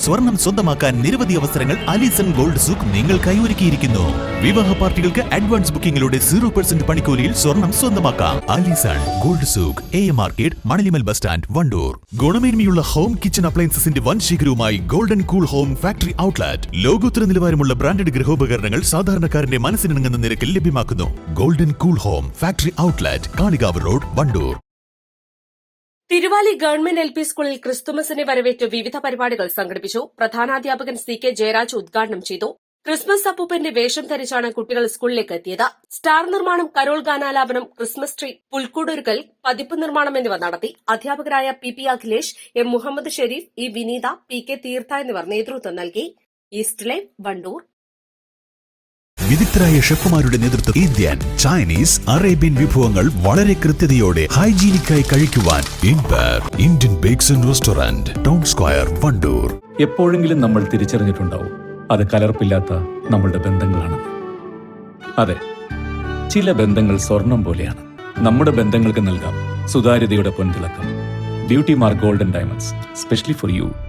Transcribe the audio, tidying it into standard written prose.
സ്വർണം സ്വന്തമാക്കാൻ നിരവധി അവസരങ്ങൾ അലിസൺ ഗോൾഡ് സൂക്ക് നിങ്ങൾക്കായി ഒരുക്കിയിരിക്കുന്നു. വിവാഹ പാർട്ടികൾക്ക് അഡ്വാൻസ് ബുക്കിംഗിലൂടെ 0% പണിക്കൂലിയിൽ സ്വർണം സ്വന്തമാക്കാം. Alison gold souk, AM market, മണലിമൽ ബസ് സ്റ്റാൻഡ്, വണ്ടൂർ. ഗുണമേന്മയുള്ള ഹോം കിച്ചൺ അപ്ലയൻസസിന്റെ വൻ ശേഖരവുമായി golden cool home factory outlet. ലോകോത്തര നിലവാരമുള്ള ബ്രാൻഡഡ് ഗൃഹോപകരണങ്ങൾ സാധാരണക്കാരന്റെ മനസ്സിനിണങ്ങുന്ന നിരക്കിൽ ലഭ്യമാക്കുന്നു. Golden cool home factory outlet, Kalikavu road, Wandoor. Thiruvali government LP സ്കൂളിൽ ക്രിസ്തുമസിനെ വരവേറ്റ് വിവിധ പരിപാടികൾ സംഘടിപ്പിച്ചു. പ്രധാനാധ്യാപകൻ CK ജയരാജ് ഉദ്ഘാടനം ചെയ്തു. ക്രിസ്മസ് അപ്പൂപ്പന്റെ വേഷം ധരിച്ചാണ് കുട്ടികൾ സ്കൂളിലേക്ക് എത്തിയത്. സ്റ്റാർ നിർമ്മാണം, കരോൾ ഗാനാലാപനം, ക്രിസ്മസ് ട്രീ, പുൽക്കൂടൊരുക്കൽ, പതിപ്പ് നിർമ്മാണം എന്നിവ നടത്തി. അധ്യാപകരായ PP Akhilesh, M Muhammad Sharif, E വിനീത, PK തീർത്ഥ എന്നിവർ നേതൃത്വം നൽകി. East live, Wandoor. വിദഗ്ധരായ ഷെഫുമാരുടെ നേതൃത്വം ഇന്ത്യൻ, ചൈനീസ്, അറേബ്യൻ വിഭവങ്ങൾ വളരെ കൃത്യതയോടെ ഹൈജീനിക്കായി കഴിക്കുവാൻ Indian bakes and restaurant, town square, Wandoor. എപ്പോഴെങ്കിലും നമ്മൾ തിരിച്ചറിഞ്ഞിട്ടുണ്ടാവും അത് കലർപ്പില്ലാത്ത നമ്മളുടെ ബന്ധങ്ങളാണ്. അതെ, ചില ബന്ധങ്ങൾ സ്വർണം പോലെയാണ്. നമ്മുടെ ബന്ധങ്ങൾക്ക് നൽകാം സുതാര്യതയുടെ പൊൻതിളക്കം. Beauty mark golden diamonds, specially for U.